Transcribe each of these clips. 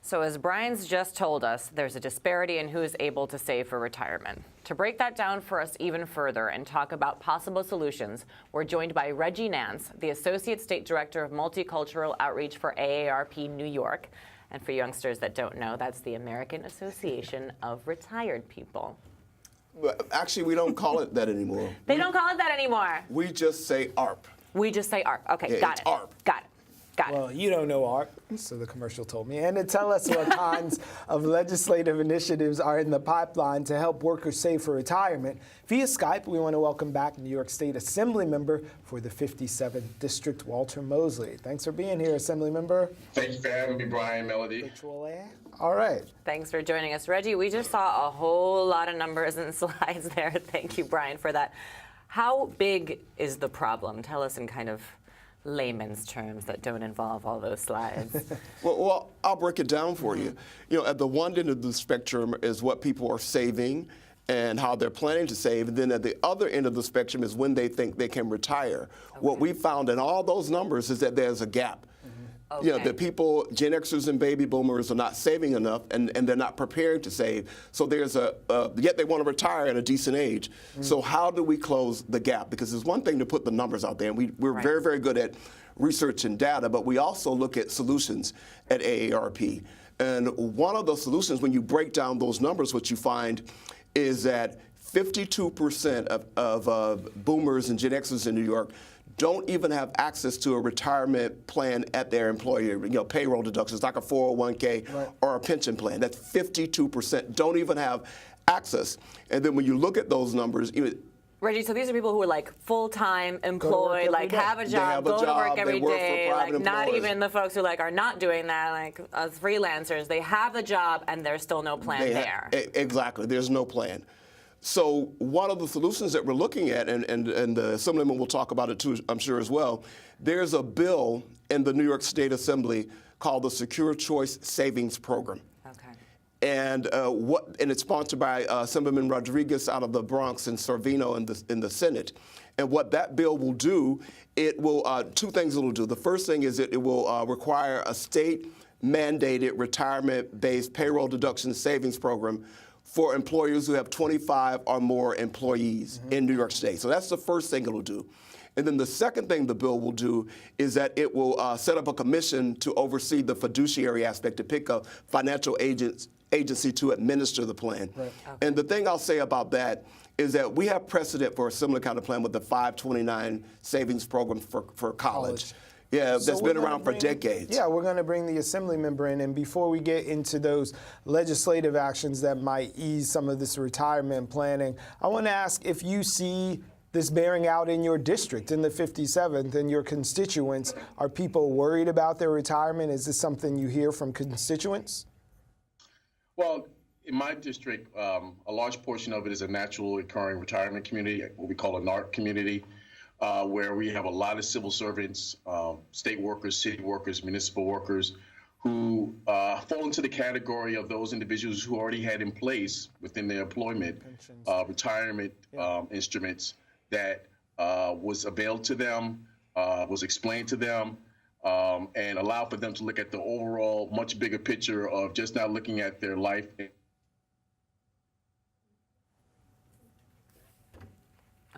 So as Brian's just told us, there's a disparity in who is able to save for retirement. To break that down for us even further and talk about possible solutions, we're joined by Reggie Nance, the Associate State Director of Multicultural Outreach for AARP New York. And for youngsters that don't know, that's the American Association of Retired People. Well, actually, we don't call it that anymore. They don't call it that anymore. We just say AARP. We just say AARP. Okay, Yeah, got it's it. AARP. Got it. Got it. Well, you don't know AARP, so the commercial told me. And to tell us what kinds of legislative initiatives are in the pipeline to help workers save for retirement, via Skype, we want to welcome back New York State Assemblymember for the 57th District, Walter Mosley. Thanks for being here, Assemblymember. Thank you for having me, Brian, Melody. All right. Thanks for joining us, Reggie. We just saw a whole lot of numbers and slides there. Thank you, Brian, for that. How big is the problem? Tell us in kind of layman's terms that don't involve all those slides. Well, I'll break it down for you. You know, at the one end of the spectrum is what people are saving and how they're planning to save. And then at the other end of the spectrum is when they think they can retire. Okay. What we found in all those numbers is that there's a gap. Okay. You know, the people, Gen Xers and baby boomers are not saving enough and they're not preparing to save. So there's yet they want to retire at a decent age. So how do we close the gap? Because it's one thing to put the numbers out there, and we're right. very, very good at research and data, but we also look at solutions at AARP. And one of the solutions, when you break down those numbers, what you find is that 52% of boomers and Gen Xers in New York don't even have access to a retirement plan at their employer, you know, payroll deductions like a 401k right. or a pension plan. That's 52% don't even have access. And then when you look at those numbers, Reggie, so these are people who are like full-time employed, like have a job, go to work every day, like not even the folks who like are not doing that, like as freelancers, they have the job and there's still no plan there. Exactly, there's no plan. So one of the solutions that we're looking at, and the Assemblyman will talk about it too, I'm sure as well, there's a bill in the New York State Assembly called the Secure Choice Savings Program. Okay. And it's sponsored by Assemblyman Rodriguez out of the Bronx and Sorvino in the Senate. And what that bill will do, it will two things it will do. The first thing is it will require a state-mandated retirement-based payroll deduction savings program for employers who have 25 or more employees in New York State. So that's the first thing it'll do. And then the second thing the bill will do is that it will set up a commission to oversee the fiduciary aspect, to pick a financial agency to administer the plan. Right. Okay. And the thing I'll say about that is that we have precedent for a similar kind of plan with the 529 savings program for college. Yeah, that's been around for decades. Yeah, we're going to bring the Assemblymember in, and before we get into those legislative actions that might ease some of this retirement planning, I want to ask if you see this bearing out in your district, in the 57th, and your constituents. Are people worried about their retirement? Is this something you hear from constituents? Well, in my district, a large portion of it is a naturally occurring retirement community, what we call a NARP community. Where we have a lot of civil servants, state workers, city workers, municipal workers, who fall into the category of those individuals who already had in place within their employment retirement instruments that was availed to them, was explained to them, and allowed for them to look at the overall much bigger picture of just not looking at their life.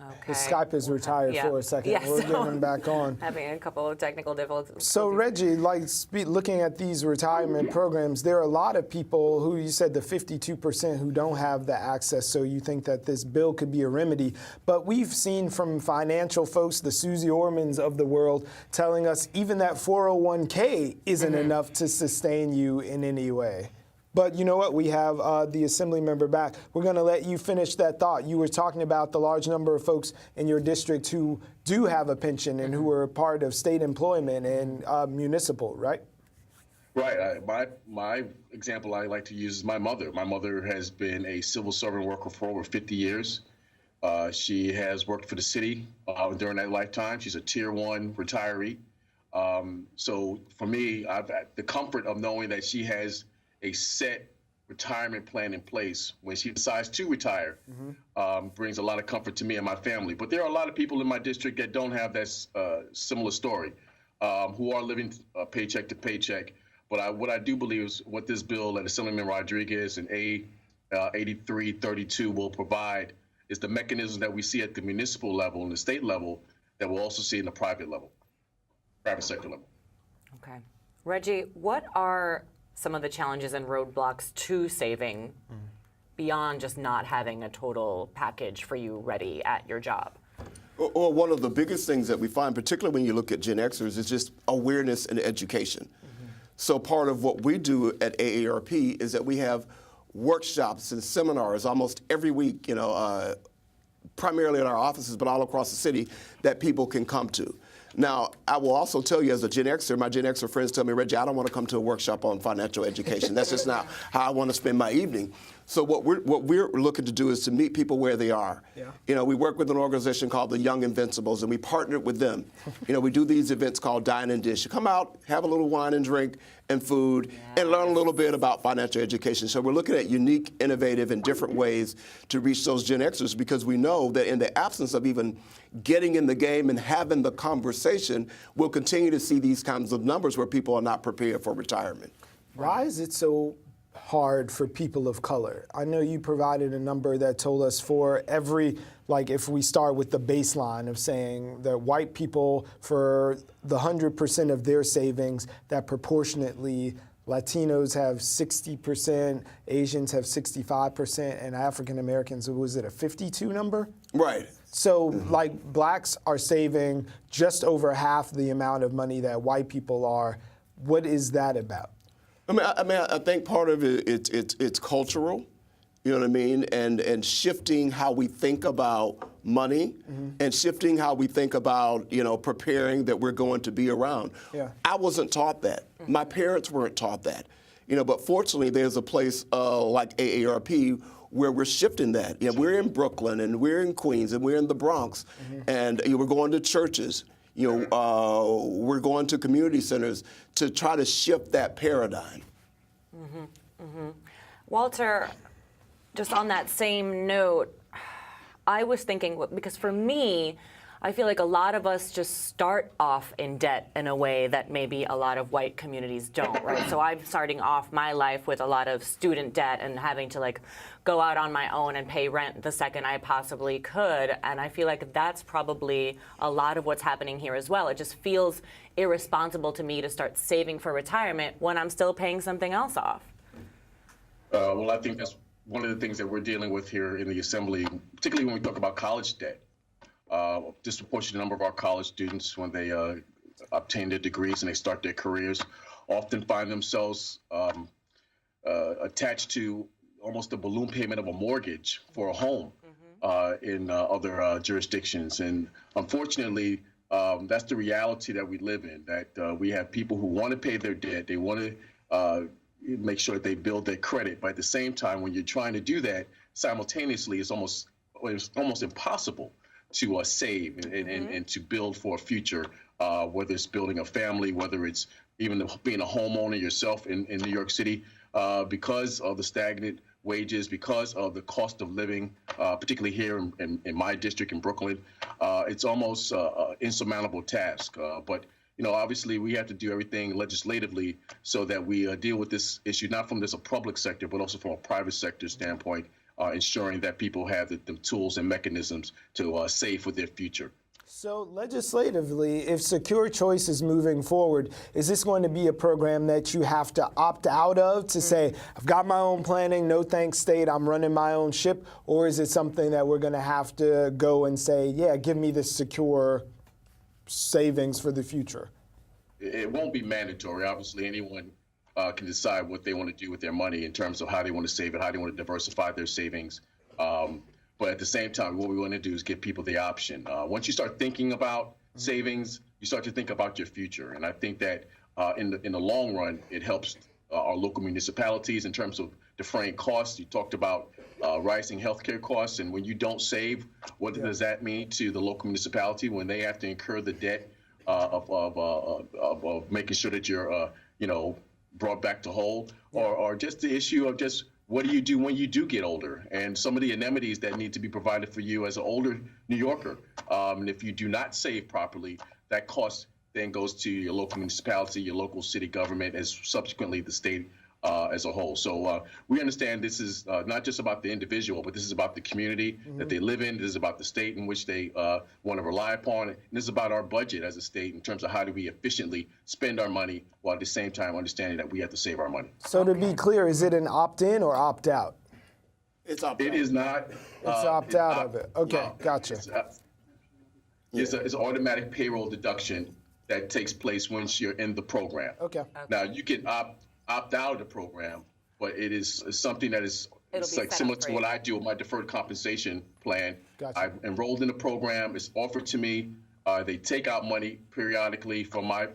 Okay. The Skype is retired for a second. Yeah, we'll get him back on. Having a couple of technical difficulties. So Reggie, looking at these retirement programs, there are a lot of people who, you said the 52% who don't have the access, so you think that this bill could be a remedy. But we've seen from financial folks, the Susie Ormans of the world, telling us even that 401k isn't enough to sustain you in any way. But you know what? We have the Assemblymember back. We're going to let you finish that thought. You were talking about the large number of folks in your district who do have a pension and who are part of state employment and municipal, right? Right. My example I like to use is my mother. My mother has been a civil servant worker for over 50 years. She has worked for the city during that lifetime. She's a Tier 1 retiree. So for me, I've had the comfort of knowing that she has a set retirement plan in place when she decides to retire. Brings a lot of comfort to me and my family. But there are a lot of people in my district that don't have that similar story, who are living paycheck to paycheck. But what I do believe is what this bill that Assemblyman Rodriguez and A 8332 will provide is the mechanism that we see at the municipal level and the state level that we'll also see in the private sector level. Okay. Reggie, what are some of the challenges and roadblocks to saving beyond just not having a total package for you ready at your job? Or one of the biggest things that we find, particularly when you look at Gen Xers, is just awareness and education. So part of what we do at AARP is that we have workshops and seminars almost every week, primarily in our offices, but all across the city that people can come to. Now, I will also tell you as a Gen Xer, my Gen Xer friends tell me, Reggie, I don't want to come to a workshop on financial education. That's just not how I want to spend my evening. So what we're looking to do is to meet people where they are. Yeah. We work with an organization called the Young Invincibles, and we partnered with them. We do these events called Dine and Dish. You come out, have a little wine and drink and food, and learn a little bit about financial education. So we're looking at unique, innovative, and different ways to reach those Gen Xers, because we know that in the absence of even getting in the game and having the conversation, we'll continue to see these kinds of numbers where people are not prepared for retirement. Why is it so hard for people of color? I know you provided a number that told us for every, if we start with the baseline of saying that white people, for the 100% of their savings, that proportionately Latinos have 60%, Asians have 65%, and African Americans, was it a 52 number? Right. So, blacks are saving just over half the amount of money that white people are. What is that about? I think part of it it's cultural, you know what I mean, and shifting how we think about money, and shifting how we think about preparing that we're going to be around. Yeah. I wasn't taught that. My parents weren't taught that, But fortunately, there's a place like AARP where we're shifting that. We're in Brooklyn and we're in Queens and we're in the Bronx, and we're going to churches. We're going to community centers to try to shift that paradigm. Walter, just on that same note, I was thinking, because for me, I feel like a lot of us just start off in debt in a way that maybe a lot of white communities don't, right? So I'm starting off my life with a lot of student debt and having to go out on my own and pay rent the second I possibly could. And I feel like that's probably a lot of what's happening here as well. It just feels irresponsible to me to start saving for retirement when I'm still paying something else off. Well, I think that's one of the things that we're dealing with here in the Assembly, particularly when we talk about college debt. Disproportionate number of our college students, when they obtain their degrees and they start their careers, often find themselves attached to almost the balloon payment of a mortgage for a home in other jurisdictions. And unfortunately, that's the reality that we live in, that we have people who want to pay their debt. They want to make sure that they build their credit. But at the same time, when you're trying to do that simultaneously, it's almost impossible to save and to build for a future, whether it's building a family, whether it's even being a homeowner yourself in New York City, because of the stagnant wages, because of the cost of living, particularly here in my district in Brooklyn. It's almost an insurmountable task. But obviously we have to do everything legislatively so that we deal with this issue, not from just a public sector, but also from a private sector standpoint, ensuring that people have the tools and mechanisms to save for their future. So legislatively, if Secure Choice is moving forward, is this going to be a program that you have to opt out of to say, I've got my own planning, no thanks state, I'm running my own ship? Or is it something that we're going to have to go and say, yeah, give me this secure savings for the future? It won't be mandatory. Obviously, anyone can decide what they want to do with their money in terms of how they want to save it, how they want to diversify their savings. But at the same time, what we want to do is give people the option. Once you start thinking about savings, you start to think about your future. And I think that in the long run, it helps our local municipalities in terms of defraying costs. You talked about rising healthcare costs. And when you don't save, what does that mean to the local municipality when they have to incur the debt of making sure that you're, brought back to whole, or just the issue of just what do you do when you do get older, and some of the amenities that need to be provided for you as an older New Yorker. And if you do not save properly, that costs then goes to your local municipality, your local city government, and subsequently the state as a whole. So we understand this is not just about the individual, but this is about the community that they live in. This is about the state in which they want to rely upon. And this is about our budget as a state in terms of how do we efficiently spend our money while at the same time understanding that we have to save our money. So to be clear, is it an opt-in or opt-out? It's opt-out. It is not. It's opt-out of it. Okay, no, gotcha. It's an automatic payroll deduction that takes place once you're in the program. Okay. Now, you can opt out of the program, but it is something that is like similar to what I do with my deferred compensation plan. Gotcha. I've enrolled in the program. It's offered to me. They take out money periodically from my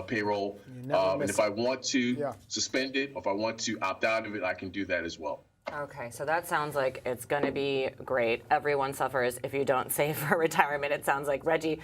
payroll. And if I want to suspend it, or if I want to opt out of it, I can do that as well. Okay, so that sounds like it's going to be great. Everyone suffers if you don't save for retirement, it sounds like. Reggie,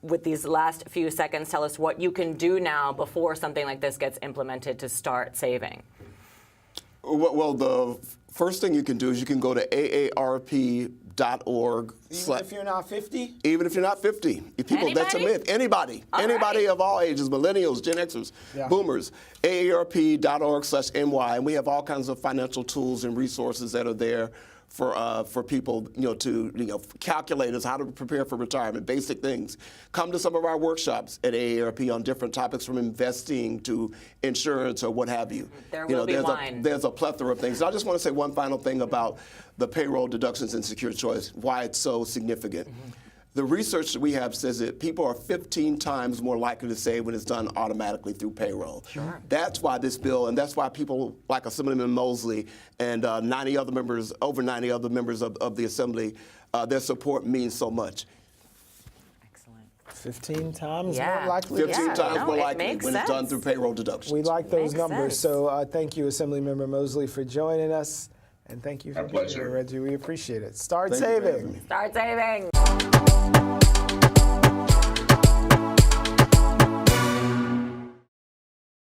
with these last few seconds, tell us what you can do now before something like this gets implemented to start saving. Well, the first thing you can do is you can go to AARP.org. Even if you're not 50? Even if you're not 50. People, that's a myth. Anybody. Anybody of all ages, millennials, Gen Xers, boomers. AARP.org/NY. And we have all kinds of financial tools and resources that are there for people, to calculators, how to prepare for retirement, basic things. Come to some of our workshops at AARP on different topics from investing to insurance or what have you. There will be wine. There's a plethora of things. I just want to say one final thing about the payroll deductions and secure choice, why it's so significant. The research that we have says that people are 15 times more likely to save when it's done automatically through payroll. Sure. That's why this bill, and that's why people like Assemblymember Mosley and over 90 other members of the Assembly, their support means so much. Excellent. 15 times more likely? 15 times more likely when it's done through payroll deductions. We like those Makes numbers. sense. So thank you, Assemblymember Mosley, for joining us. And thank you for being here, Reggie. We appreciate it. Start saving. Start saving.